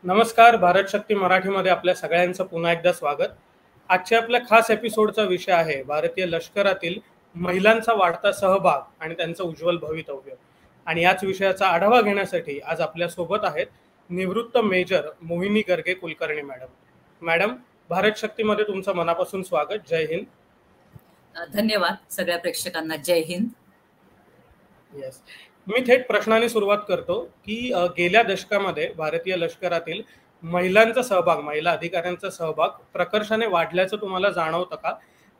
नमस्कार. भारत शक्ती मराठीमध्ये आपल्या सगळ्यांचं पुन्हा एकदा स्वागत. आजच्या आपल्या खास एपिसोडचा विषय आहे भारतीय लष्करातील महिलांचा वाढता सहभाग आणि त्यांचं उज्ज्वल भवितव्य. आणि याच विषयाचा आढावा घेण्यासाठी आज आपल्या सोबत आहेत निवृत्त मेजर मोहिनी गर्गे कुलकर्णी मॅडम. मॅडम, भारत शक्तीमध्ये तुमचं मनापासून स्वागत. जय हिंद. धन्यवाद सगळ्या प्रेक्षकांना. जय हिंद. येस, मी थेट प्रश्नाने सुरुवात करतो की गेल्या दशकामध्ये भारतीय लष्करातील महिलांचा सहभाग, महिला अधिकाऱ्यांचा सहभाग प्रकर्षाने वाढल्याचं तुम्हाला जाणवतं का?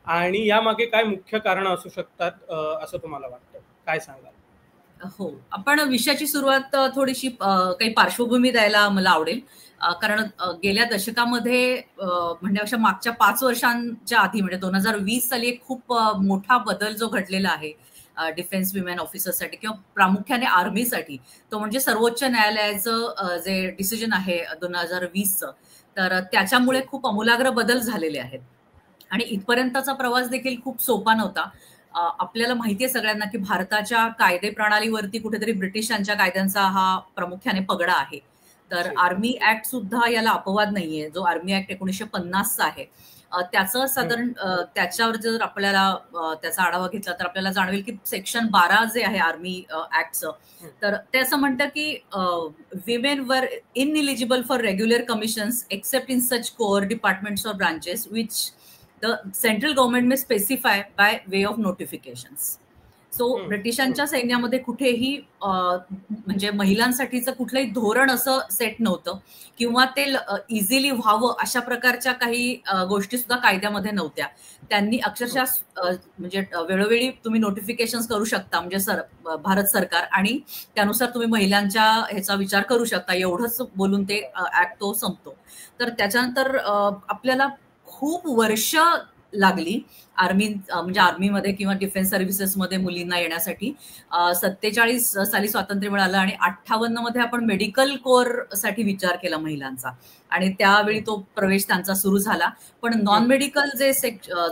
आणि यामागे काय मुख्य कारण असू शकतात असं तुम्हाला वाटतं? काय सांगाल? हो, आपण विषयाची सुरुवात थोडीशी काही पार्श्वभूमी द्यायला मला आवडेल. कारण गेल्या दशकामध्ये म्हणजे मागच्या 5 वर्षांच्या आधी म्हणजे 2020 साली एक खूप मोठा बदल जो घडलेला आहे डिफेन्स विमेन ऑफिसरसाठी किंवा प्रामुख्याने आर्मीसाठी, तो म्हणजे सर्वोच्च न्यायालयाचं जे डिसिजन आहे 2020चं, तर त्याच्यामुळे खूप आमूलाग्र बदल झालेले आहेत. आणि इथपर्यंतचा प्रवास देखील खूप सोपा नव्हता. आपल्याला माहिती आहे सगळ्यांना की भारताच्या कायदे प्रणालीवरती कुठेतरी ब्रिटिशांच्या कायद्यांचा हा प्रामुख्याने पगडा आहे. तर आर्मी ऍक्ट सुद्धा याला अपवाद नाहीये, जो आर्मी ऍक्ट 1950चा आहे. त्याचं साधारण त्याच्यावर जर आपल्याला त्याचा आढावा घेतला तर आपल्याला जाणवेल की सेक्शन 12 जे आहे आर्मी ऍक्टचं, तर ते असं म्हणतं की women were ineligible for regular commissions except in such core departments or branches which the central government may specify by way of notifications. So ब्रिटिशांच्या सैन्यामध्ये कुठेही म्हणजे महिलांसाठीचं कुठलंही धोरण असं सेट नव्हतं किंवा ते इझिली व्हावं अशा प्रकारच्या काही गोष्टी सुद्धा कायद्यामध्ये नव्हत्या. त्यांनी अक्षरशः म्हणजे वेळोवेळी तुम्ही नोटिफिकेशन्स करू शकता, म्हणजे भारत सरकार, आणि त्यानुसार तुम्ही महिलांच्या ह्याचा विचार करू शकता, एवढंच बोलून ते ऍक्ट तो संपतो. तर त्याच्यानंतर आपल्याला खूप वर्ष लागली आर्मी म्हणजे आर्मीमध्ये किंवा डिफेन्स सर्व्हिसेसमध्ये मुलींना येण्यासाठी. 47 साली स्वातंत्र्य मिळालं आणि 58 मध्ये आपण मेडिकल कोर साठी विचार केला महिलांचा, आणि त्यावेळी तो प्रवेश त्यांचा सुरू झाला. पण नॉन मेडिकल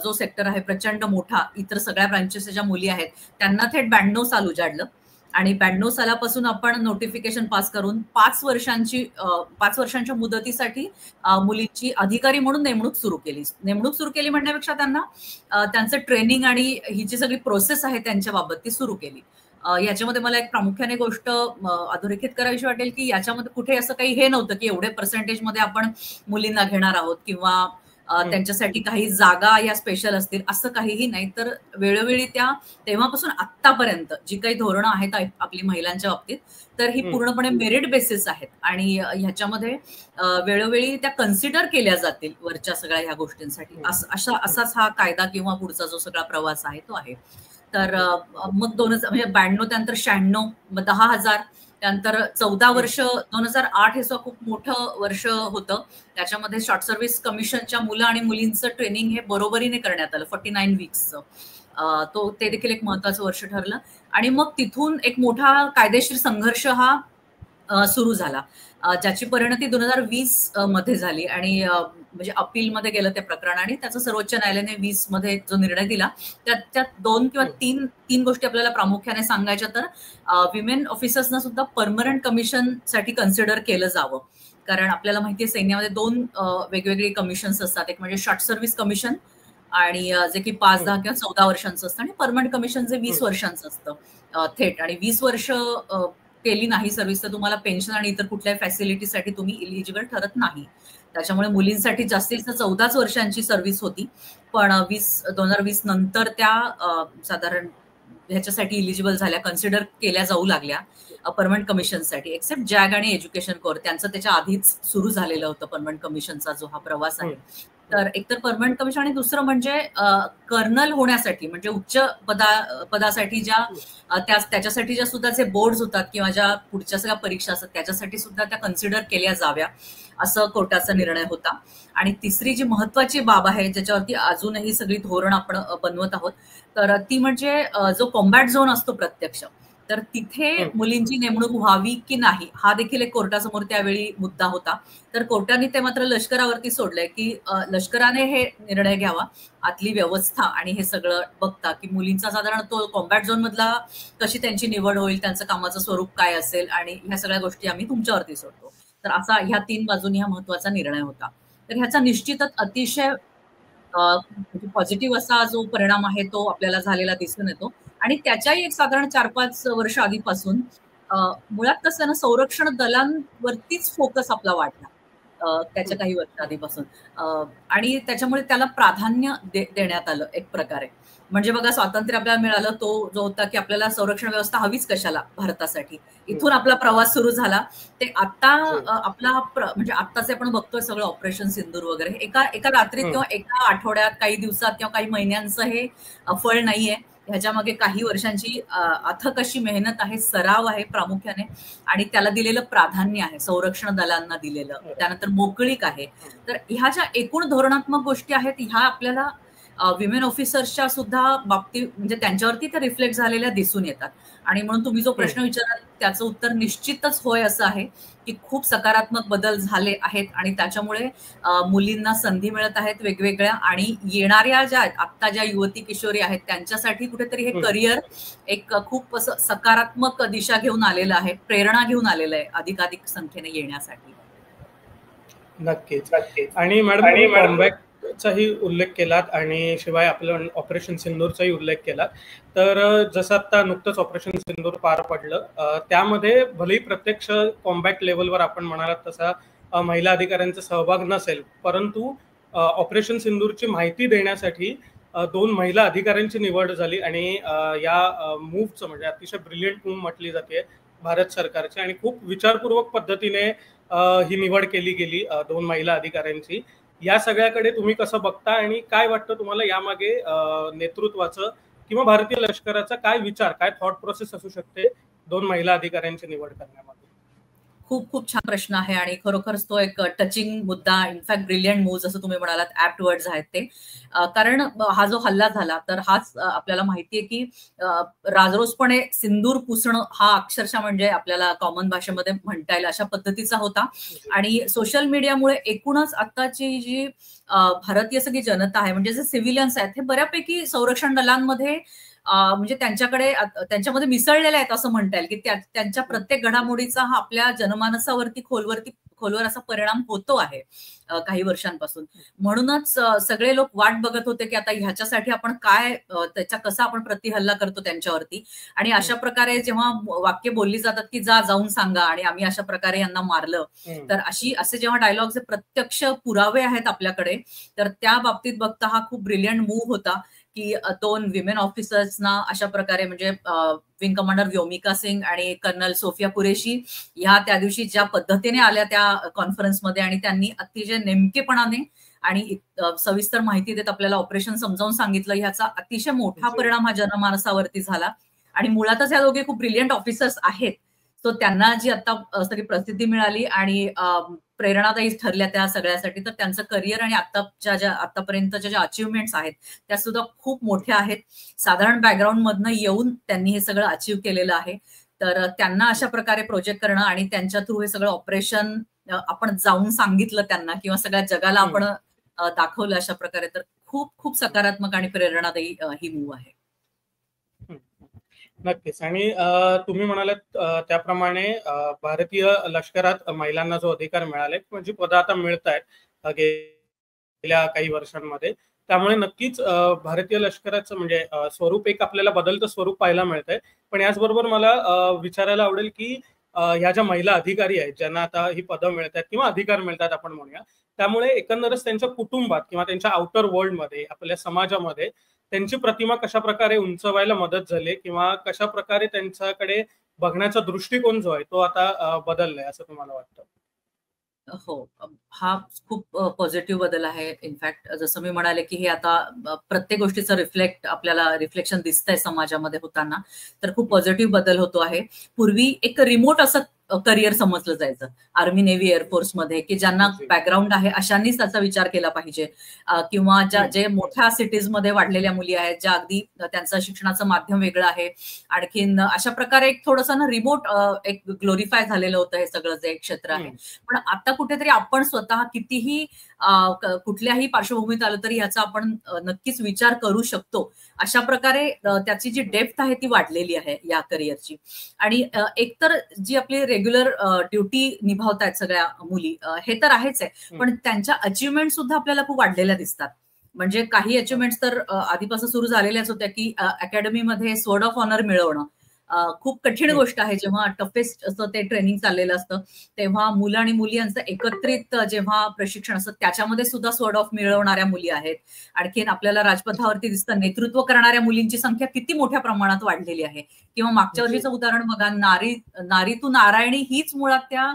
जो सेक्टर आहे प्रचंड मोठा, इतर सगळ्या ब्रांचेस ज्या मुली आहेत त्यांना थेट 92 साल उजाडलं. आणि 92 सालापासून आपण नोटिफिकेशन पास करून 5 वर्षांच्या मुदतीसाठी मुलींची अधिकारी म्हणून नेमणूक सुरू केली म्हणण्यापेक्षा त्यांना त्यांचं ट्रेनिंग आणि ही जी सगळी प्रोसेस आहे त्यांच्या बाबत ती सुरू केली. याच्यामध्ये मला एक प्रामुख्याने गोष्ट अधोरेखित करावीशी वाटेल की याच्यामध्ये कुठे असं काही हे नव्हतं की एवढे पर्सेंटेजमध्ये आपण मुलींना घेणार आहोत किंवा त्यांच्यासाठी काही जागा या स्पेशल असतील, असं काहीही नाही. तर वेळोवेळी तेव्हापासून आतापर्यंत जी काही धोरणं आहेत आपली महिलांच्या बाबतीत, तर ही पूर्णपणे मेरिट बेसिस आहेत आणि ह्याच्यामध्ये वेळोवेळी त्या कन्सिडर केल्या जातील वरच्या सगळ्या ह्या गोष्टींसाठी. असाच हा कायदा किंवा पुढचा जो सगळा प्रवास आहे तो आहे. तर मग 92 त्यानंतर 96, मग 10,000, त्यानंतर 14 वर्ष 2008 हे खूप मोठं वर्ष होतं. त्याच्यामध्ये शॉर्ट सर्व्हिस कमिशनच्या मुलं आणि मुलींचं ट्रेनिंग हे बरोबरीने करण्यात आलं 49 वीक्सचं. ते देखील एक महत्वाचं वर्ष ठरलं. आणि मग तिथून एक मोठा कायदेशीर संघर्ष हा सुरू झाला, ज्याची परिणती 2020 मध्ये झाली. आणि म्हणजे अपीलमध्ये गेलं ते प्रकरण आणि त्याचं सर्वोच्च न्यायालयाने 20 मध्ये जो निर्णय दिला त्यात 2 किंवा 3 गोष्टी आपल्याला प्रामुख्याने सांगायच्या. तर विमेन ऑफिसर्सना सुद्धा परमनंट कमिशन साठी कन्सिडर केलं जावं, कारण आपल्याला माहितीये सैन्यामध्ये 2 वेगवेगळे कमिशन्स असतात. एक म्हणजे शॉर्ट सर्व्हिस कमिशन, आणि जे की 5, 10 किंवा 14 वर्षांचं असतं, आणि परमनंट कमिशन जे 20 वर्षांचं असतं थेट. आणि 20 वर्ष केली नाही सर्व्हिस तर तुम्हाला पेन्शन आणि इतर कुठल्याही फॅसिलिटीसाठी तुम्ही इलिजिबल ठरत नाही. त्याच्यामुळे मुलींसाठी जास्तीत जास्त 14 वर्षांची सर्व्हिस होती, पण 2020 नंतर त्या साधारण ह्याच्यासाठी इलिजिबल झाल्या, कन्सिडर केल्या जाऊ लागल्या परमनंट कमिशनसाठी. एक्सेप्ट जॅग आणि एज्युकेशन कोर, त्यांचं त्याच्या आधीच सुरू झालेलं होतं परमनंट कमिशनचा जो हा प्रवास आहे. तर एकतर परमनंट कमिशन, आणि दुसरं म्हणजे कर्नल होण्यासाठी म्हणजे उच्च पदासाठी त्याच्यासाठी ज्या सुद्धा जे बोर्ड्स होतात किंवा ज्या पुढच्या सगळ्या परीक्षा असतात त्याच्यासाठी सुद्धा त्या कन्सिडर केल्या जाव्या, असं कोर्टाचा निर्णय होता. आणि तिसरी जी महत्वाची बाब आहे ज्याच्यावरती अजूनही सगळी धोरण आपण बनवत आहोत, तर ती म्हणजे जो कॉम्बॅट झोन असतो प्रत्यक्ष, तर तिथे मुलींची नेमणूक व्हावी की नाही, हा देखील एक कोर्टासमोर त्यावेळी मुद्दा होता. तर कोर्टाने ते मात्र लष्करावरती सोडलंय की लष्कराने हे निर्णय घ्यावा, आतली व्यवस्था आणि हे सगळं बघता की मुलींचा साधारण तो कॉम्बॅट झोन मधला कशी त्यांची निवड होईल, त्यांचं कामाचं स्वरूप काय असेल, आणि ह्या सगळ्या गोष्टी आम्ही तुमच्यावरती सोडतो. तर असा ह्या 3 बाजूनी हा महत्वाचा निर्णय होता. तर ह्याचा निश्चितच अतिशय पॉझिटिव्ह असा जो परिणाम आहे तो आपल्याला झालेला दिसून येतो. आणि त्याच्याही एक साधारण 4-5 वर्ष आधीपासून मुळात कसं ना, संरक्षण दलांवरतीच फोकस आपला वाढला त्याच्या काही वर्ष आधीपासून. आणि त्याच्यामुळे त्याला प्राधान्य देण्यात आलं एक प्रकारे. म्हणजे बघा, स्वातंत्र्य आपल्याला मिळालं तो जो होता की आपल्याला संरक्षण व्यवस्था हवीच कशाला भारतासाठी, इथून आपला प्रवास सुरू झाला. ते आता आपला म्हणजे आत्ताचे आपण बघतोय सगळं ऑपरेशन सिंदूर वगैरे एका रात्रीत किंवा एका आठवड्यात, काही दिवसात किंवा काही महिन्यांचं हे फळ नाहीये. ह्याच्या मागे काही वर्षांची अथक अशी मेहनत आहे, सराव आहे प्रामुख्याने, आणि त्याला दिलेलं प्राधान्य आहे, संरक्षण दलांना दिलेलं. त्यानंतर मोकळीक आहे. तर ह्या ज्या एकूण धोरणात्मक गोष्टी आहेत ह्या आपल्याला विमेन ऑफिसर्सच्या सुद्धा बाबतीत म्हणजे त्यांच्यावरती त्या रिफ्लेक्ट झालेल्या दिसून येतात. आणि म्हणून तुम्ही जो प्रश्न विचारला त्याचं उत्तर निश्चितच होय असं आहे की खूप सकारात्मक बदल झाले आहेत. आणि त्याच्यामुळे मुलींना संधी मिळत आहेत वेगवेगळ्या, आणि येणाऱ्या ज्या आत्ता ज्या युवती किशोरी आहेत त्यांच्यासाठी कुठेतरी हे करिअर एक खूप असं सकारात्मक दिशा घेऊन आलेलं आहे, प्रेरणा घेऊन आलेलं आहे अधिकाधिक संख्येने येण्यासाठी. नक्कीच. आणि मॅडम चाही उल्लेख केलात आणि शिवाय आपलं ऑपरेशन सिंदूरचाही उल्लेख केला. तर जसं आता नुकतंच ऑपरेशन सिंदूर पार पडलं, त्यामध्ये भलेही प्रत्यक्ष कॉम्बॅट लेवलवर आपण म्हणालात तसा महिला अधिकाऱ्यांचा सहभाग नसेल, परंतु ऑपरेशन सिंदूरची माहिती देण्यासाठी 2 महिला अधिकाऱ्यांची निवड झाली. आणि या मूव्हचं म्हणजे अतिशय ब्रिलियंट मूव्ह म्हटली जाते भारत सरकारची, आणि खूप विचारपूर्वक पद्धतीने ही निवड केली गेली 2 महिला अधिकाऱ्यांची. या सगळ्याकडे तुम्ही कसं बघता आणि काय वाटतं तुम्हाला यामागे नेतृत्वाचं किंवा भारतीय लष्कराचा काय विचार, काय थॉट प्रोसेस असू शकते 2 महिला अधिकाऱ्यांची निवड करण्यामध्ये? खूप खूप छान प्रश्न आहे आणि खरोखरच तो एक टचिंग मुद्दा, इनफॅक्ट ब्रिलियंट मूव्ह जसं तुम्ही म्हणालात, ऍप्ट वर्ड्स आहेत ते. कारण हा जो हल्ला झाला तर हाच आपल्याला माहितीये की राजरोसपणे सिंदूर पुसणं हा अक्षरशः म्हणजे आपल्याला कॉमन भाषेमध्ये म्हणता येईल अशा पद्धतीचा होता. आणि सोशल मीडियामुळे एकूणच आत्ताची जी भारतीय सगळी जनता आहे, म्हणजे जे सिव्हिलियन्स आहेत हे बऱ्यापैकी संरक्षण दलांमध्ये म्हणजे त्यांच्यामध्ये मिसळलेले आहेत असं म्हणता येईल की त्यांच्या प्रत्येक घडामोडीचा हा आपल्या जनमानसावरती खोलवर असा परिणाम होतो आहे काही वर्षांपासून. म्हणूनच सगळे लोक वाट बघत होते की आता ह्याच्यासाठी आपण काय, त्याचा कसा आपण प्रतिहल्ला करतो त्यांच्यावरती. आणि अशा प्रकारे जेव्हा वाक्य बोलली जातात की जाऊन सांगा आणि आम्ही अशा प्रकारे यांना मारलं, तर असे जेव्हा डायलॉग्स प्रत्यक्ष पुरावे आहेत आपल्याकडे, तर त्या बाबतीत बघता हा खूप ब्रिलियंट मूव्ह होता की 2 विमेन ऑफिसर्सना अशा प्रकारे म्हणजे विंग कमांडर व्योमिका सिंग आणि कर्नल सोफिया कुरेशी ह्या त्या दिवशी ज्या पद्धतीने आल्या त्या कॉन्फरन्समध्ये आणि त्यांनी अतिशय नेमकेपणाने आणि सविस्तर माहिती देत आपल्याला ऑपरेशन समजावून सांगितलं, ह्याचा अतिशय मोठा परिणाम हा जनमानसावरती झाला. आणि मुळातच या दोघे खूप ब्रिलियंट ऑफिसर्स आहेत, तो त्यांना जी आता सगळी प्रसिद्धी मिळाली आणि प्रेरणादायी ठरल्या त्या सगळ्यासाठी, तर त्यांचं करिअर आणि आतापर्यंतच्या ज्या अचिव्हमेंट्स आहेत त्या सुद्धा खूप मोठ्या आहेत. साधारण बॅकग्राऊंड मधनं येऊन त्यांनी हे सगळं अचीव्ह केलेलं आहे. तर त्यांना अशा प्रकारे प्रोजेक्ट करणं आणि त्यांच्या थ्रू हे सगळं ऑपरेशन आपण जाऊन सांगितलं त्यांना किंवा सगळ्या जगाला आपण दाखवलं अशा प्रकारे, तर खूप खूप सकारात्मक आणि प्रेरणादायी ही मूव्ह आहे. नक्कीच. आणि तुम्ही म्हणालात त्याप्रमाणे भारतीय लष्करात महिलांना जो अधिकार मिळाले, म्हणजे पद आता मिळत आहेत गेल्या काही वर्षांमध्ये, त्यामुळे नक्कीच भारतीय लष्कराचं म्हणजे स्वरूप एक आपल्याला बदलतं स्वरूप पाहायला मिळतंय. पण याचबरोबर मला विचारायला आवडेल की ह्या ज्या महिला अधिकारी आहेत ज्यांना आता ही पदं मिळतात किंवा अधिकार मिळतात आपण म्हणूया, त्यामुळे एकंदरच त्यांच्या कुटुंबात किंवा त्यांच्या आउटर वर्ल्डमध्ये, आपल्या समाजामध्ये त्यांची प्रतिमा कशा प्रकारे उंचवायला मदत झाली किंवा कशा प्रकारे त्यांच्याकडे बघण्याचा दृष्टिकोन जो आहे तो आता बदललाय असं तुम्हाला वाटतं? हो, हा खूप पॉझिटिव्ह बदल आहे. इनफॅक्ट जसं मी म्हणाले की हे आता प्रत्येक गोष्टीचं आपल्याला रिफ्लेक्शन दिसतंय समाजामध्ये होताना, तर खूप पॉझिटिव्ह बदल होतो आहे. पूर्वी एक रिमोट असं करिअर समजलं जायचं आर्मी, नेव्ही, एअरफोर्समध्ये, की ज्यांना बॅकग्राऊंड आहे अशांनीच त्याचा विचार केला पाहिजे. किंवा जे मोठ्या सिटीजमध्ये वाढलेल्या मुली आहेत, ज्या अगदी त्यांचं शिक्षणाचं माध्यम वेगळं आहे, आणखीन अशा प्रकारे एक थोडंसं ना रिमोट एक ग्लोरिफाय झालेलं होतं हे सगळं जे क्षेत्र आहे. पण आता कुठेतरी आपण स्वतः कितीही कुठल्याही पार्श्वभूमीत आलं तरी ह्याचा आपण नक्कीच विचार करू शकतो. अशा प्रकारे त्याची जी डेप्थ आहे ती वाढलेली आहे या करिअरची. आणि एकतर जी आपली रेग्युलर ड्युटी निभावतायत सगळ्या मुली, हे तर आहेच आहे, पण त्यांच्या अचिव्हमेंट सुद्धा आपल्याला खूप वाढलेल्या दिसतात. म्हणजे काही अचिव्हमेंट्स तर आधीपासून सुरू झालेल्याच होत्या, की अकॅडमीमध्ये स्वॉर्ड ऑफ ऑनर मिळवणं खूप कठीण गोष्ट आहे. जेव्हा टफेस्ट असं ते ट्रेनिंग चाललेलं असतं तेव्हा मुलं आणि मुली यांचं एकत्रित जेव्हा प्रशिक्षण असतं त्याच्यामध्ये सुद्धा स्वॉर्ड ऑफ मिळवणाऱ्या मुली आहेत. आणखीन आपल्याला राजपथावरती दिसतं नेतृत्व करणाऱ्या मुलींची संख्या किती मोठ्या प्रमाणात वाढलेली आहे. किंवा मागच्या वर्षीचं उदाहरण बघा, नारी तू नारायणी हीच मुळात त्या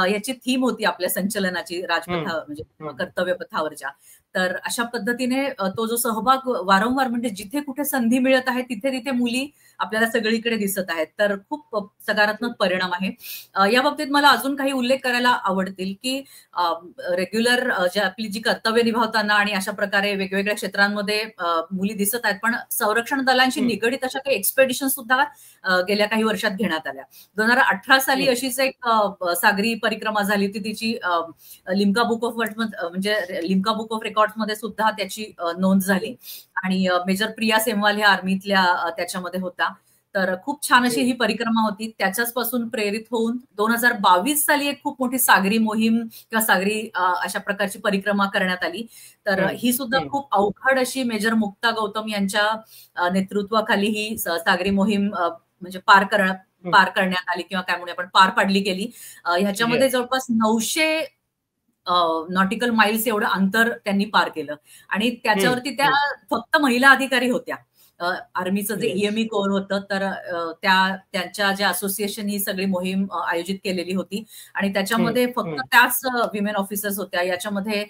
याची थीम होती आपल्या संचलनाची, राजपथा म्हणजे कर्तव्य पथावरच्या. तर अशा पद्धतीने तो जो सहभाग वारंवार, म्हणजे जिथे कुठे संधी मिळत आहे तिथे तिथे मुली आपल्याला सगळीकडे दिसत आहेत. तर खूप सकारात्मक परिणाम आहे. या बाबतीत मला अजून काही उल्लेख करायला आवडतील, की रेग्युलर जे आपली जी कर्तव्य निभावताना आणि अशा प्रकारे वेगवेगळ्या क्षेत्रांमध्ये मुली दिसत आहेत, पण संरक्षण दलांशी निगडीत अशा काही एक्सपेडिशन सुद्धा गेल्या काही वर्षात घेण्यात आल्या. 2018 साली अशीच एक सागरी परिक्रमा झाली होती. तिची लिम्का बुक ऑफ वर्ल्ड म्हणजे लिम्का बुक ऑफ रेकॉर्ड मध्ये सुद्धा त्याची नोंद झाली. आणि मेजर प्रिया सेमवाल ह्या आर्मीतल्या त्याच्यामध्ये होता. तर खूप छान अशी ही परिक्रमा होती. त्याच्याच पासून प्रेरित होऊन 2022 साली एक खूप मोठी सागरी मोहीम किंवा सागरी अशा प्रकारची परिक्रमा करण्यात आली. तर ही सुद्धा खूप अवघड अशी मेजर मुक्ता गौतम यांच्या नेतृत्वाखाली ही सागरी मोहीम म्हणजे पार करण्यात आली, किंवा काय म्हणूया आपण पार पाडली गेली. ह्याच्यामध्ये जवळपास 900 नॉटिकल माइल्स एवढं अंतर त्यांनी पार केलं. आणि त्याच्यावरती त्या फक्त महिला अधिकारी होत्या. आर्मीचं जे ईएमई कोर होतं, तर त्यांच्या ज्या असोसिएशन ही सगळी मोहीम आयोजित केलेली होती. आणि त्याच्यामध्ये फक्त त्याच विमेन ऑफिसर्स होत्या. याच्यामध्ये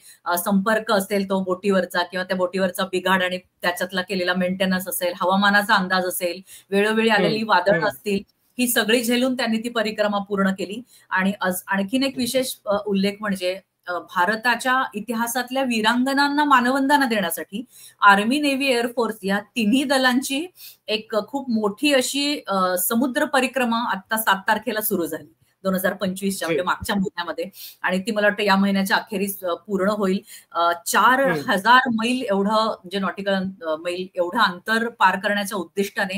संपर्क असेल तो बोटीवरचा, किंवा त्या बोटीवरचा बिघाड आणि त्याच्यातला केलेला मेंटेनन्स असेल, हवामानाचा अंदाज असेल, वेळोवेळी आलेली वादळ असतील, ही सगळी झेलून त्यांनी ती परिक्रमा पूर्ण केली. आणि आणखीन एक विशेष उल्लेख म्हणजे भारताच्या इतिहासातल्या वीरांगनांना मानवंदना देण्यासाठी आर्मी, नेव्ही, एअरफोर्स या तिन्ही दलांची एक खूप मोठी अशी समुद्र परिक्रमा आता 7 तारखेला सुरू झाली 2025च्या, म्हणजे मागच्या महिन्यामध्ये. आणि ती मला वाटतं या महिन्याच्या अखेरीस पूर्ण होईल. 4000 मैल एवढं, म्हणजे नॉटिकल मैल एवढं अंतर पार करण्याच्या उद्दिष्टाने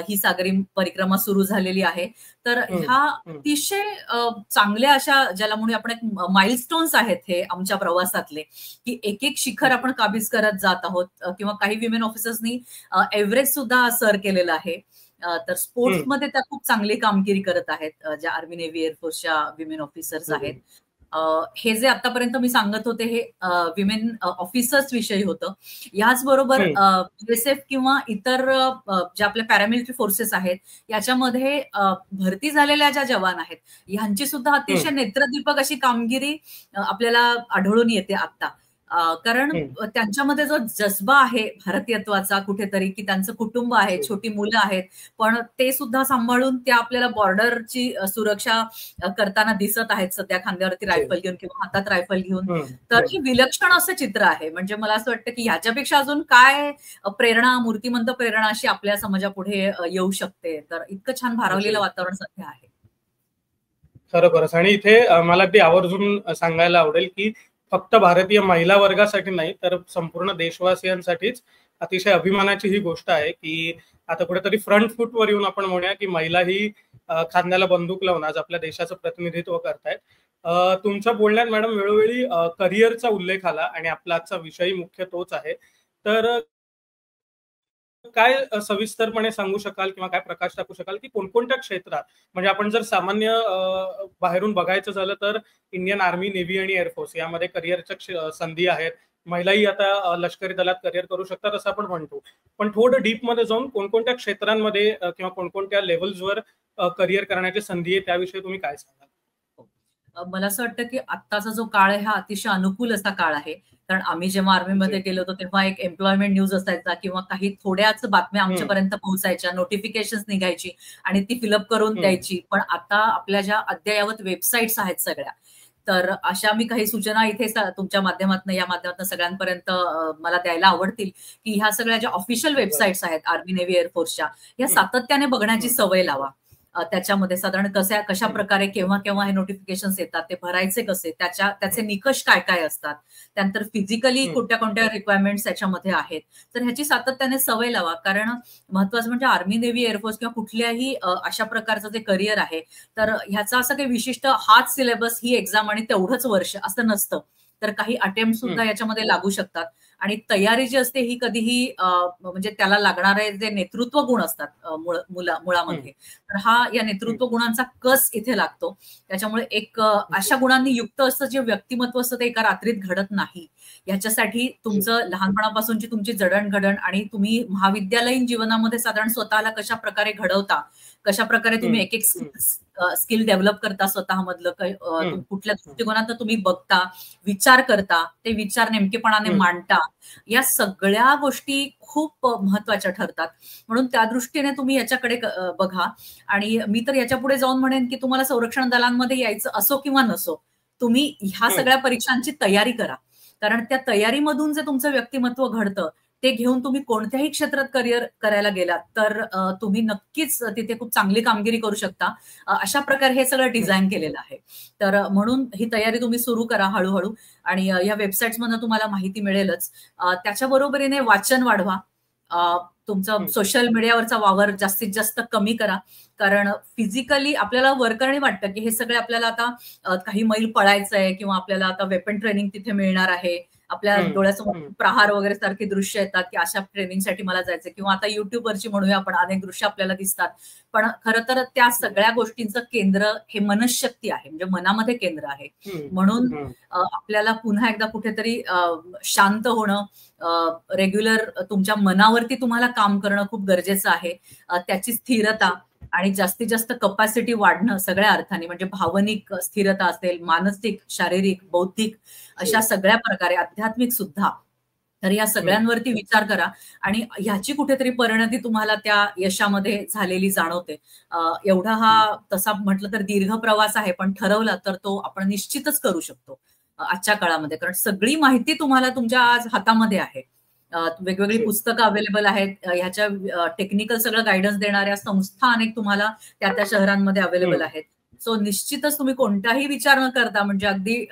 ही सागरी परिक्रमा सुरू झालेली आहे. तर ह्या अतिशय चांगल्या अशा, ज्याला म्हणून आपण एक माइलस्टोन्स आहेत हे आमच्या प्रवासातले, की एक एक शिखर आपण काबीज करत जात आहोत. किंवा काही विमेन ऑफिसर्सनी एव्हरेस्ट सुद्धा सर केलेलं आहे. तर स्पोर्ट्समध्ये त्या खूप चांगली कामगिरी करत आहेत, ज्या आर्मी, नेव्ही, एअरफोर्सच्या विमेन ऑफिसर्स आहेत. हे जे आतापर्यंत मी सांगत होते हे विमेन ऑफिसर्स विषयी होतं. याचबरोबर बीएसएफ किंवा इतर ज्या आपल्या पॅरामिलिटरी फोर्सेस आहेत याच्यामध्ये भरती झालेल्या ज्या जवान आहेत ह्यांची सुद्धा अतिशय नेत्रदीपक अशी कामगिरी आपल्याला आढळून येते आता. कारण त्यांच्यामध्ये जो जज्बा आहे भारतीयत्वाचा कुठेतरी, की त्यांचं कुटुंब आहे, छोटी मुलं आहेत, पण ते सुद्धा सांभाळून त्या आपल्याला बॉर्डरची सुरक्षा करताना दिसत आहेत सध्या, खांद्यावरती रायफल घेऊन किंवा हातात रायफल घेऊन. तर ही विलक्षण असं चित्र आहे. म्हणजे मला असं वाटतं की ह्याच्यापेक्षा अजून काय प्रेरणा, मूर्तिमंत प्रेरणा अशी आपल्या समाजापुढे येऊ शकते. तर इतकं छान भारावलेलं वातावरण सध्या आहे. खरोखरच. आणि इथे मला अगदी आवर्जून सांगायला आवडेल की फक्त भारतीय महिला वर्गासाठी नाही तर संपूर्ण देशवासियांसाठीच अतिशय अभिमानाची ही गोष्ट आहे की आता कुठेतरी फ्रंट फूटवर येऊन आपण म्हणूया की महिला ही खांद्याला बंदूक लावून आज आपल्या देशाचं प्रतिनिधित्व करतायत. तुमच्या बोलण्यात मॅडम वेळोवेळी करिअरचा उल्लेख आला आणि आपला आजचा विषय मुख्य तोच आहे. तर काय सविस्तरपणे सांगू शकाल किंवा काय प्रकाश टाकू शकाल की कोणकोणत्या क्षेत्रात, म्हणजे आपण जर सामान्य बाहेरून बघायचं झालं तर इंडियन आर्मी, नेव्ही आणि एअरफोर्स यामध्ये करिअरच्या संधी आहेत. महिलाही आता लष्करी दलात करिअर करू शकतात असं आपण म्हणतो. पण थोडं डीप मध्ये जाऊन कोणकोणत्या क्षेत्रांमध्ये किंवा कोणकोणत्या लेव्हल्सवर करिअर करण्याची संधी आहे त्याविषयी तुम्ही काय सांगाल? मला असं वाटतं की आत्ताचा जो काळ आहे हा अतिशय अनुकूल असा काळ आहे. कारण आम्ही जेव्हा आर्मीमध्ये गेलो होतो तेव्हा एक एम्प्लॉयमेंट न्यूज असायचा किंवा काही थोड्याच बातम्या आमच्यापर्यंत पोहोचायच्या, नोटिफिकेशन निघायची आणि ती फिलअप करून द्यायची. पण आता आपल्या ज्या अद्ययावत वेबसाईट्स आहेत सगळ्या, तर अशा मी काही सूचना इथे तुमच्या माध्यमातून, या माध्यमातून सगळ्यांपर्यंत मला द्यायला आवडतील की ह्या सगळ्या ज्या ऑफिशियल वेबसाईट्स आहेत आर्मी, नेव्ही, एअरफोर्सच्या, या सातत्याने बघण्याची सवय लावा. त्याच्यामध्ये साधारण कशा प्रकारे केव्हा केव्हा हे नोटिफिकेशन्स येतात, ते भरायचे कसे, त्याचे निकष काय काय असतात, त्यानंतर फिजिकली कोणत्या कोणत्या रिक्वायरमेंट्स त्याच्यामध्ये आहेत. तर ह्याची सातत्याने सवय लावा, कारण महत्वाचं म्हणजे आर्मी, नेव्ही, एअरफोर्स किंवा कुठल्याही अशा प्रकारचं जे करिअर आहे, तर ह्याचा असं काही विशिष्ट हाच सिलेबस, ही एक्झाम आणि तेवढंच वर्ष असं नसतं. तर काही अटेम्प्ट सुद्धा याच्यामध्ये लागू शकतात. आणि तयारी जी असते ही कधीही म्हणजे त्याला लागणारे जे नेतृत्व गुण असतात मुळामध्ये, तर या नेतृत्व गुणांचा कस इथे लागतो. त्याच्यामुळे एक अशा गुणांनी युक्त असतं जे व्यक्तिमत्व असतं ते एका रात्रीत घडत नाही. याच्यासाठी तुमचं लहानपणापासूनची तुमची जडणघडण आणि तुम्ही महाविद्यालयीन जीवनामध्ये साधारण स्वतःला कशा प्रकारे घडवता, कशा प्रकारे तुम्ही एक एक स्किल डेव्हलप करता स्वतःमधलं, कुठल्या दृष्टिकोनातून तुम्ही बघता, विचार करता, ते विचार नेमकेपणाने मांडता, या सगळ्या गोष्टी खूप महत्वाच्या ठरतात. म्हणून त्या दृष्टीने तुम्ही याच्याकडे बघा. आणि मी तर याच्या पुढे जाऊन म्हणेन की तुम्हाला संरक्षण दलांमध्ये यायचं असो किंवा नसो, तुम्ही ह्या सगळ्या परीक्षांची तयारी करा. कारण त्या तयारीमधून जे तुमचं व्यक्तिमत्व घडतं ते घेऊन तुम्ही कोणत्याही क्षेत्रात करिअर करायला गेलात तर तुम्ही नक्कीच तिथे खूप चांगली कामगिरी करू शकता. अशा प्रकारे हे सगळं डिझाईन केलेलं आहे. तर म्हणून ही तयारी तुम्ही सुरू करा हळूहळू. आणि या वेबसाईट्समधून तुम्हाला माहिती मिळेलच. त्याच्या बरोबरीने वाचन वाढवा. तुमचा सोशल मीडियावरचा वावर जास्तीत जास्त कमी करा. कारण फिजिकली आपल्याला वरकरणी वाटतं की हे सगळे आपल्याला आता काही मैल पळायचंय किंवा आपल्याला आता वेपन ट्रेनिंग तिथे मिळणार आहे, आपल्या डोळ्यासमोर प्रहार वगैरे सारखी दृश्य येतात की अशा ट्रेनिंगसाठी मला जायचंय, किंवा आता युट्यूबवरची म्हणूया आपण अनेक दृश्य आपल्याला दिसतात. पण खरं तर त्या सगळ्या गोष्टींचं केंद्र हे मनशक्ती आहे, म्हणजे मनामध्ये केंद्र आहे. म्हणून आपल्याला पुन्हा एकदा कुठेतरी शांत होणं, रेग्युलर तुमच्या मनावरती तुम्हाला काम करणं खूप गरजेचं आहे. त्याची स्थिरता आणि जास्तीत जास्त कपॅसिटी वाढणं सगळ्या अर्थाने, म्हणजे भावनिक स्थिरता असेल, मानसिक, शारीरिक, बौद्धिक, अशा सगळ्या प्रकारे, आध्यात्मिक सुद्धा. तर या सगळ्यांवरती विचार करा आणि ह्याची कुठेतरी परिणती तुम्हाला त्या यशामध्ये झालेली जाणवते. एवढा हा तसा म्हटलं तर दीर्घ प्रवास आहे, पण ठरवला तर तो आपण निश्चितच करू शकतो आजच्या काळामध्ये. कारण सगळी माहिती तुम्हाला तुमच्या आज हातामध्ये आहे. वेगवेगळी पुस्तकं अवेलेबल आहेत, ह्याच्या टेक्निकल सगळं गायडन्स देणाऱ्या संस्था अनेक तुम्हाला त्या त्या शहरांमध्ये अवेलेबल आहेत. सो निश्चितच तुम्ही कोणताही विचार न करता म्हणजे अगदी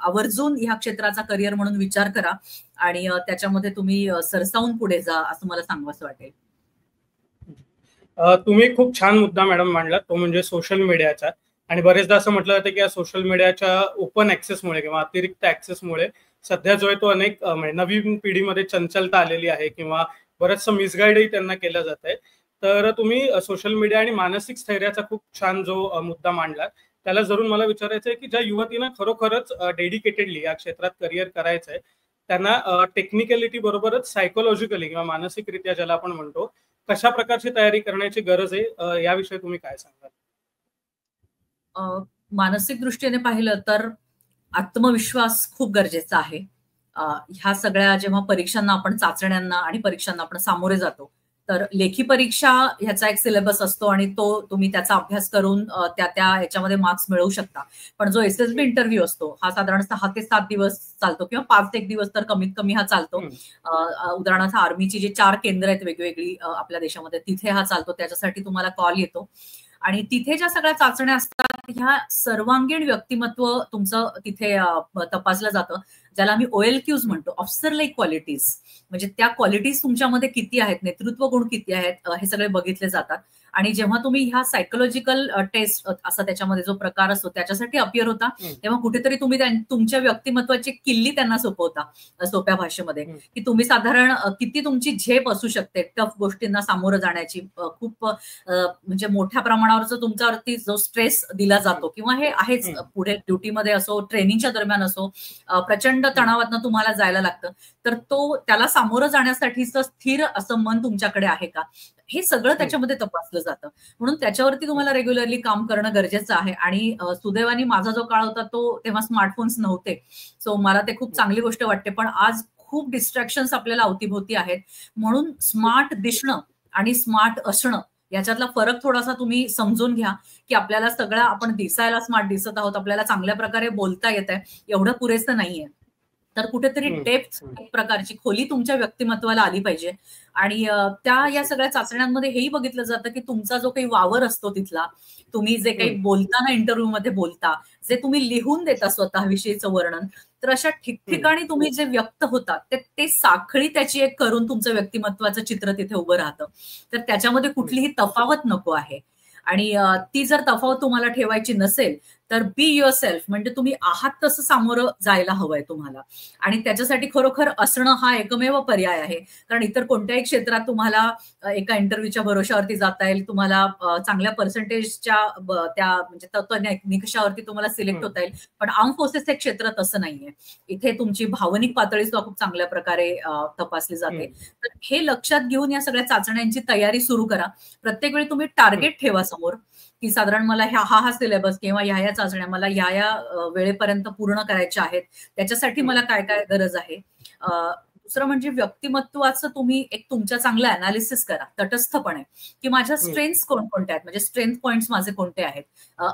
आवर्जून ह्या क्षेत्राचा करिअर म्हणून विचार करा आणि त्याच्यामध्ये तुम्ही सरसावून पुढे जा, असं मला सांगावंसं वाटेल. तुम्ही खूप छान मुद्दा मॅडम मांडला, तो म्हणजे सोशल मीडियाचा. आणि बरेचदा असं म्हटलं जातं की या सोशल मीडियाच्या ओपन ऍक्सेसमुळे किंवा अतिरिक्त ऍक्सेसमुळे सध्या जो आहे तो अनेक नवीन पिढीमध्ये चंचलता आलेली आहे किंवा बरंचसं मिसगाईडही त्यांना केलं जात आहे. तर तुम्ही सोशल मीडिया आणि मानसिक स्थैर्याचा खूप छान जो मुद्दा मांडला, त्याला जरूर मला विचारायचं आहे की ज्या युवतींना खरोखरच डेडिकेटेडली या क्षेत्रात करिअर करायचं आहे, त्यांना टेक्निकॅलिटी बरोबरच सायकोलॉजिकली किंवा मानसिकरित्या ज्याला आपण म्हणतो, कशा प्रकारची तयारी करण्याची गरज आहे, याविषयी तुम्ही काय सांगाल? मानसिक दृष्टीने पाहिलं तर आत्मविश्वास खूप गरजेचा आहे. ह्या सगळ्या जेव्हा परीक्षांना आपण, चाचण्यांना आणि परीक्षांना आपण सामोरे जातो, तर लेखी परीक्षा ह्याचा एक सिलेबस असतो आणि तो तुम्ही त्याचा अभ्यास करून त्या ह्याच्यामध्ये मार्क्स मिळवू शकता. पण जो SSB इंटरव्ह्यू असतो हा साधारण 6 ते 7 दिवस चालतो किंवा 5 ते 1 दिवस तर कमीत कमी हा चालतो. उदाहरणार्थ आर्मीची जी 4 केंद्र आहेत वेगवेगळी आपल्या देशामध्ये, तिथे हा चालतो. त्याच्यासाठी तुम्हाला कॉल येतो आणि तिथे ज्या सगळ्या चाचण्या असतात ह्या सर्वांगीण व्यक्तिमत्व तुमचं तिथे तपासलं जातं, ज्याला आम्ही OLQs म्हणतो, ऑफिसर लाईक क्वालिटीज. म्हणजे त्या क्वालिटीज तुमच्यामध्ये किती आहेत, नेतृत्व गुण किती आहेत, हे सगळे बघितले जातात. आणि जेव्हा तुम्ही ह्या सायकोलॉजिकल टेस्ट असा त्याच्यामध्ये जो प्रकार असतो त्याच्यासाठी अपिअर होता, तेव्हा कुठेतरी तुम्ही तुमच्या व्यक्तिमत्वाची किल्ली त्यांना सोपवता सोप्या भाषेमध्ये, की तुम्ही साधारण किती तुमची झेप असू शकते टफ गोष्टींना सामोरं जाण्याची. खूप म्हणजे मोठ्या प्रमाणावरचा तुमच्यावरती जो स्ट्रेस दिला जातो किंवा हे आहेच पुढे ड्युटीमध्ये असो, ट्रेनिंगच्या दरम्यान असो, प्रचंड तणावातनं तुम्हाला जायला लागतं, तर त्याला सामोरं जाण्यासाठीचं स्थिर असं मन तुमच्याकडे आहे का, हे सगळं त्याच्यामध्ये तपासलं जातं. म्हणून त्याच्यावरती तुम्हाला रेग्युलरली काम करणं गरजेचं आहे. आणि सुदैवाने माझा जो काळ होता तो तेव्हा स्मार्टफोन्स नव्हते, सो मला ते खूप चांगली गोष्ट वाटते. पण आज खूप डिस्ट्रॅक्शन्स आपल्याला अवतीभोवती आहेत. म्हणून स्मार्ट दिसणं आणि स्मार्ट असणं याच्यातला फरक थोडासा तुम्ही समजून घ्या, की आपल्याला सगळं आपण दिसायला स्मार्ट दिसत आहोत, आपल्याला चांगल्या प्रकारे बोलता येत आहे, एवढं पुरेसं नाहीये. तर कुठेतरी डेप्थ, एक प्रकारची खोली तुमच्या व्यक्तिमत्वाला आली पाहिजे. आणि त्या या सगळ्या चाचण्यांमध्ये हेही बघितलं जातं की तुमचा जो काही वावर असतो तिथला, तुम्ही जे काही बोलताना इंटरव्ह्यू मध्ये बोलता, जे तुम्ही लिहून देता स्वतःविषयीचं वर्णन, तर अशा ठिकठिकाणी तुम्ही जे व्यक्त होतात ते साखळी त्याची एक करून तुमचं व्यक्तिमत्वाचं चित्र तिथे उभं राहतं. तर त्याच्यामध्ये कुठलीही तफावत नको आहे. आणि ती जर तफावत तुम्हाला ठेवायची नसेल तर बी युअर सेल्फ, म्हणजे तुम्ही आहात तसं सामोरं जायला हवंय तुम्हाला. आणि त्याच्यासाठी खरोखर असणं हा एकमेव पर्याय आहे. कारण इतर कोणत्याही क्षेत्रात तुम्हाला एका इंटरव्ह्यूच्या भरोशावरती जाता येईल, तुम्हाला चांगल्या पर्सेंटेजच्या त्या म्हणजे निकषावरती तुम्हाला सिलेक्ट होता येईल. पण आर्म फोर्सेस हे क्षेत्र तसं नाहीये. इथे तुमची भावनिक पातळी सुद्धा खूप चांगल्या प्रकारे तपासली जाते. तर हे लक्षात घेऊन या सगळ्या चाचण्यांची तयारी सुरू करा. प्रत्येक वेळी तुम्ही टार्गेट ठेवा समोर, की साधारण मला हा सिलेबस किंवा ह्या चाचण्या मला या वेळेपर्यंत पूर्ण करायच्या आहेत, त्याच्यासाठी मला काय काय गरज आहे. दुसरं म्हणजे व्यक्तिमत्वाचं तुम्ही एक तुमच्या चांगलं अनालिसिस करा तटस्थपणे, की माझ्या स्ट्रेंथ्स कोणकोणत्या आहेत, म्हणजे स्ट्रेंथ पॉइंट्स माझे कोणते आहेत.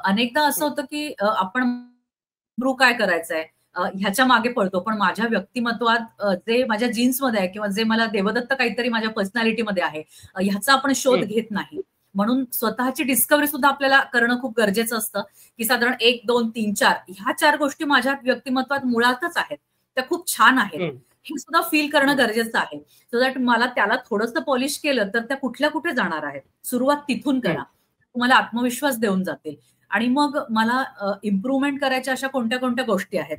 अनेकदा असं होतं की आपण इम्प्रूव्ह काय करायचंय ह्याच्या मागे पडतो, पण माझ्या व्यक्तिमत्वात जे माझ्या जीन्समध्ये आहे किंवा जे मला देवदत्त काहीतरी माझ्या पर्सनॅलिटीमध्ये आहे ह्याचा आपण शोध घेत नाही. म्हणून स्वतःची डिस्कव्हरी सुद्धा आपल्याला करणं खूप गरजेचं असतं, की साधारण 1, 2, 3, 4 ह्या 4 गोष्टी माझ्या व्यक्तिमत्वात मुळातच आहेत, त्या खूप छान आहेत, हे सुद्धा फील करणं गरजेचं आहे. सो दॅट मला त्याला थोडंसं पॉलिश केलं तर त्या कुठल्या कुठे जाणार आहेत. सुरुवात तिथून करा, तुम्हाला आत्मविश्वास देऊन जातील. आणि मग मला इम्प्रूव्हमेंट करायच्या अशा कोणत्या कोणत्या गोष्टी आहेत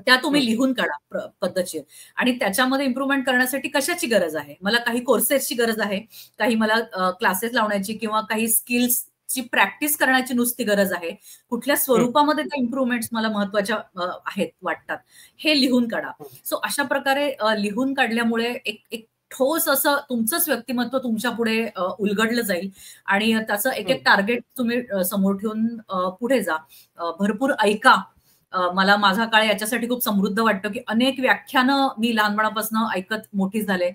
त्या तुम्ही लिहून काढा पद्धतशीर. आणि त्याच्यामध्ये इम्प्रूव्हमेंट करण्यासाठी कशाची गरज आहे, मला काही कोर्सेसची गरज आहे, काही मला क्लासेस लावण्याची किंवा काही स्किल्सची प्रॅक्टिस करण्याची नुसती गरज आहे, कुठल्या स्वरूपामध्ये त्या इम्प्रूव्हमेंट्स मला महत्वाच्या आहेत वाटतात, हे लिहून काढा. सो अशा प्रकारे लिहून काढल्यामुळे एक ठोस असं तुमचंच व्यक्तिमत्व तुमच्या पुढे उलगडलं जाईल. आणि त्याचं एक एक टार्गेट तुम्ही समोर ठेवून पुढे जा. भरपूर ऐका. मला माझा काळ याच्यासाठी खूप समृद्ध वाटतं की अनेक व्याख्यानं मी लहानपणापासून ऐकत मोठी झाले.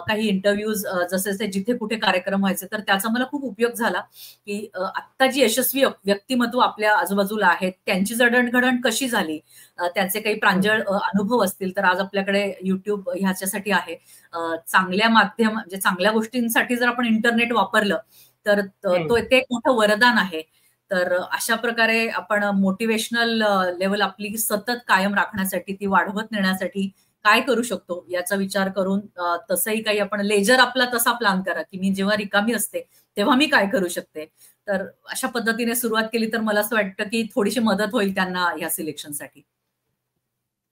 काही इंटरव्ह्यूज जसे जसे जिथे कुठे कार्यक्रम व्हायचे तर त्याचा मला खूप उपयोग झाला, की आत्ता जी यशस्वी व्यक्तिमत्व आपल्या आजूबाजूला आहेत त्यांची जडणघडण कशी झाली, त्यांचे काही प्रांजळ अनुभव असतील तर आज आपल्याकडे युट्यूब ह्याच्यासाठी आहे. चांगल्या माध्यम म्हणजे चांगल्या गोष्टींसाठी जर आपण इंटरनेट वापरलं तर ते एक मोठं वरदान आहे. तर अशा प्रकारे आपण मोटिवेशनल लेवल आपली सतत कायम राखण्यासाठी, ती वाढवत नेण्यासाठी काय करू शकतो याचा विचार करून तसंही काही आपण लेजर आपला तसा प्लॅन करा, की मी जेव्हा रिकामी असते तेव्हा मी काय करू शकते. तर अशा पद्धतीने सुरुवात केली तर मला असं वाटतं की थोडीशी मदत होईल त्यांना या सिलेक्शनसाठी.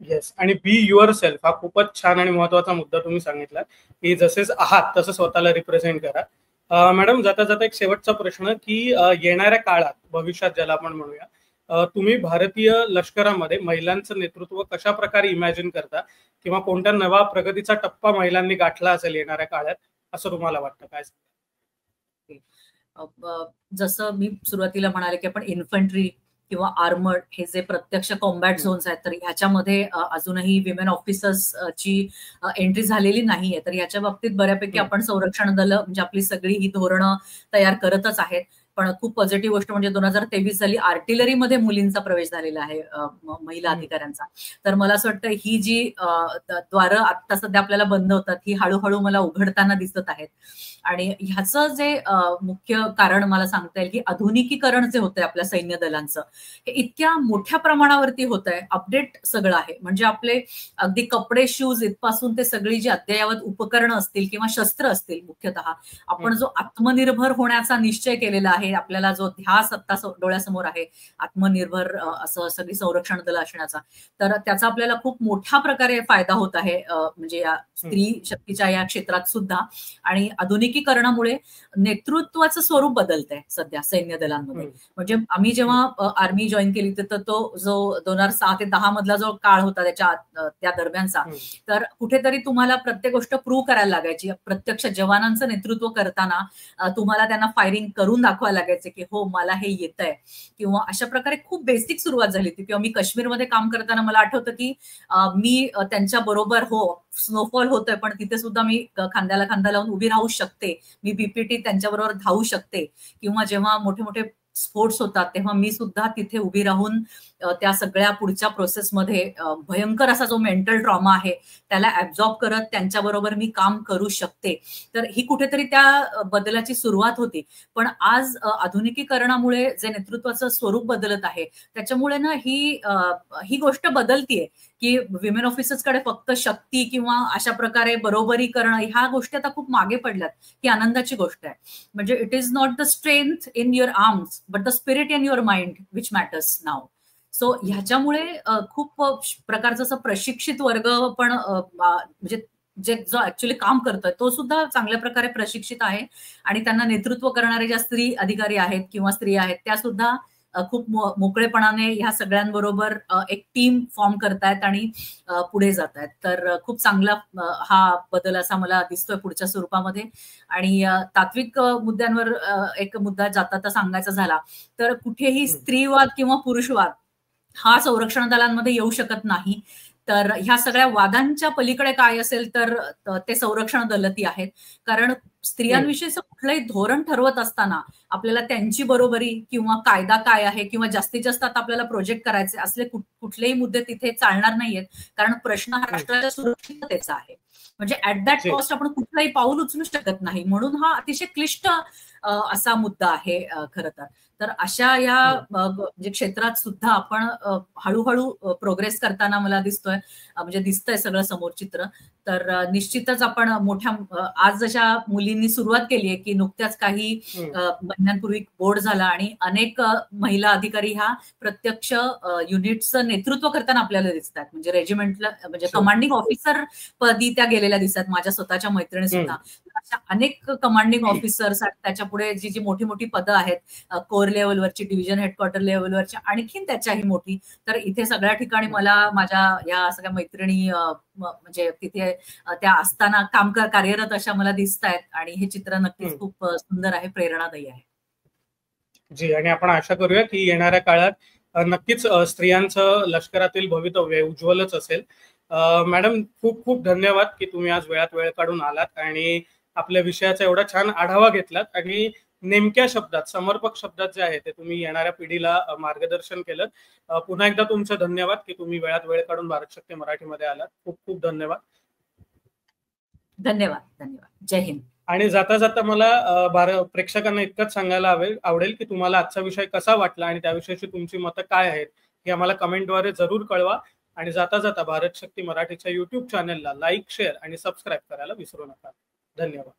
येस, आणि बी युअर सेल्फ हा खूपच छान आणि महत्वाचा मुद्दा तुम्ही सांगितला, की जसेच आहात तसं स्वतःला रिप्रेझेंट करा. मॅडम, जाता जाता एक शेवटचा प्रश्न, की येणाऱ्या काळात, भविष्यात ज्याला आपण म्हणूया, तुम्ही भारतीय लष्करामध्ये महिलांचं नेतृत्व कशा प्रकारे इमॅजिन करता किंवा कोणत्या नवा प्रगतीचा टप्पा महिलांनी गाठला असेल येणाऱ्या काळात, असं तुम्हाला वाटतं? काय जसं मी सुरुवातीला म्हणाले की आपण इन्फंट्री किंवा आर्मर्ड हे जे प्रत्यक्ष कॉम्बॅट झोन्स आहेत तर ह्याच्यामध्ये अजूनही विमेन ऑफिसर्सची एंट्री झालेली नाहीये. तर ह्याच्या बाबतीत बऱ्यापैकी आपण संरक्षण दल म्हणजे आपली सगळी ही धोरणं तयार करतच आहेत. पण खूप पॉझिटिव्ह गोष्ट म्हणजे 2023 साली आर्टिलरीमध्ये मुलींचा प्रवेश झालेला आहे, महिला अधिकाऱ्यांचा. तर मला असं वाटतं ही जी द्वारं आता सध्या आपल्याला बंद होतात ही हळूहळू मला उघडताना दिसत आहेत. आणि ह्याचं जे मुख्य कारण मला सांगता येईल की आधुनिकीकरण जे होतंय आपल्या सैन्य दलांचं हे इतक्या मोठ्या प्रमाणावरती होत आहे. अपडेट सगळं आहे, म्हणजे आपले अगदी कपडे, शूज इथपासून ते सगळी जी अद्ययावत उपकरणं असतील किंवा शस्त्र असतील, मुख्यतः आपण जो आत्मनिर्भर होण्याचा निश्चय केलेला आहे, आपल्याला जो ध्यास आत्ता डोळ्यासमोर आहे आत्मनिर्भर असं सगळी संरक्षण दल असण्याचा, तर त्याचा आपल्याला खूप मोठ्या प्रकारे फायदा होत आहे, म्हणजे या स्त्री शक्तीच्या या क्षेत्रात सुद्धा. आणि आधुनिकीकरणामुळे नेतृत्वाचं स्वरूप बदलतंय सध्या सैन्य दलांमध्ये. म्हणजे आम्ही जेव्हा आर्मी जॉईन केली तर तो जो 2006 ते 10 मधला जो काळ होता त्या दरम्यानचा, तर कुठेतरी तुम्हाला प्रत्येक गोष्ट प्रूव्ह करायला लागायची. प्रत्यक्ष जवानांचं नेतृत्व करताना तुम्हाला त्यांना फायरिंग करून दाखवायला लागायचे की हो मला हे येतंय, किंवा अशा प्रकारे खूप बेसिक सुरुवात झाली होती. किंवा मी काश्मीरमध्ये काम करताना मला आठवतं की मी त्यांच्या बरोबर स्नोफॉल होतोय पण तिथे सुद्धा मी खांद्याला खांदा लावून उभी राहू शकते, मी बीपीटी त्यांच्याबरोबर धावू शकते. किंवा जेव्हा मोठे मोठे स्फोट्स होतात तेव्हा मी सुद्धा तिथे उभी राहून त्या सगळ्या पुढच्या प्रोसेसमध्ये भयंकर असा जो मेंटल ट्रॉमा आहे त्याला ऍब्झॉर्ब करत त्यांच्याबरोबर मी काम करू शकते. तर ही कुठेतरी त्या बदलाची सुरुवात होती. पण आज आधुनिकीकरणामुळे जे नेतृत्वाचं स्वरूप बदलत आहे त्याच्यामुळे ना ही गोष्ट बदलतीये की विमेन ऑफिसर्सकडे फक्त शक्ती किंवा अशा प्रकारे बरोबरी करणं ह्या गोष्टी आता खूप मागे पडल्यात. ही आनंदाची गोष्ट आहे. म्हणजे it is not the strength in your arms but the spirit in your mind which matters now. So ह्याच्यामुळे खूप प्रकारचं असं प्रशिक्षित वर्ग पण म्हणजे जो ऍक्च्युली काम करतोय तो सुद्धा चांगल्या प्रकारे प्रशिक्षित आहे आणि त्यांना नेतृत्व करणारे ज्या स्त्री अधिकारी आहेत किंवा स्त्रिया आहेत त्या सुद्धा खूप मोकळेपणाने ह्या सगळ्यांबरोबर एक टीम फॉर्म करतायत आणि पुढे जात आहेत. तर खूप चांगला हा बदल असा मला दिसतोय पुढच्या स्वरूपामध्ये. आणि तात्विक मुद्द्यांवर एक मुद्दा जाता सांगायचा झाला तर कुठेही स्त्रीवाद किंवा पुरुषवाद हा संरक्षण दलांमध्ये येऊ शकत नाही. तर ह्या सगळ्या वादांच्या पलीकडे काय असेल तर ते संरक्षण दलती आहेत. कारण स्त्रियांविषयीचं कुठलंही धोरण ठरवत असताना आपल्याला त्यांची बरोबरी किंवा कायदा काय आहे किंवा जास्तीत जास्त आता आपल्याला प्रोजेक्ट करायचे असले कुठलेही मुद्दे तिथे चालणार नाहीयेत. कारण प्रश्न हा राष्ट्राच्या सुरक्षिततेचा आहे. म्हणजे ऍट दॅट कॉस्ट आपण कुठलंही पाऊल उचलू शकत नाही. म्हणून हा अतिशय क्लिष्ट असा मुद्दा आहे खरं तर. तर अशा या म्हणजे क्षेत्रात सुद्धा आपण हळूहळू प्रोग्रेस करताना मला दिसतोय. म्हणजे दिसतंय सगळं समोर चित्र. तर निश्चितच आपण मोठ्या आज जशा मुलींनी सुरुवात केली आहे की नुकत्याच काही महिन्यांपूर्वी बोर्ड झाला आणि अनेक महिला अधिकारी ह्या प्रत्यक्ष युनिटचं नेतृत्व करताना आपल्याला दिसतात. म्हणजे रेजिमेंटला म्हणजे कमांडिंग ऑफिसर पदी त्या गेलेल्या दिसतात. माझ्या स्वतःच्या मैत्रिणी सुद्धा अशा अनेक कमांडिंग ऑफिसर्स त्याच्या पुढे जी जी मोठी मोठी पदं आहेत कोर लेवलवरची डिव्हिजन हेडक्वार्टर लेवलवरची आणखीन त्याच्याही मोठी. तर इथे सगळ्या ठिकाणी मला माझ्या या सगळ्या मैत्रिणी म्हणजे तिथे त्या असताना काम कार्यरत अशा मला दिसत आहेत आणि हे चित्र नक्कीच खूप सुंदर आहे, प्रेरणादायी आहे. जी, आणि आपण आशा करूया की येणाऱ्या काळात नक्कीच स्त्रियांचं लष्करातील भवितव्य उज्ज्वलच असेल. मॅडम खूप खूप धन्यवाद की तुम्ही आज वेळात वेळ काढून आलात आणि आपल्या विषयाचा एवढा छान आढावा घेतलात आणि नेमक्या शब्दात समर्पक शब्दात जे आहे ते तुम्ही येणाऱ्या पिढीला मार्गदर्शन केलं. पुन्हा एकदा तुमचं धन्यवाद की तुम्ही वेळात वेळ काढून भारत शक्ती मराठीमध्ये आलात. खूप खूप धन्यवाद. धन्यवाद. धन्यवाद. जय हिंद. आणि जाता जाता मला प्रेक्षकांना इतकंच सांगायला आवडेल की तुम्हाला आजचा विषय कसा वाटला आणि त्याविषयीची तुमची मतं काय आहेत हे आम्हाला कमेंटद्वारे जरूर कळवा. आणि जाता जाता भारत शक्ती मराठीच्या YouTube चॅनलला लाईक, शेअर आणि सबस्क्राईब करायला विसरू नका. धन्यवाद.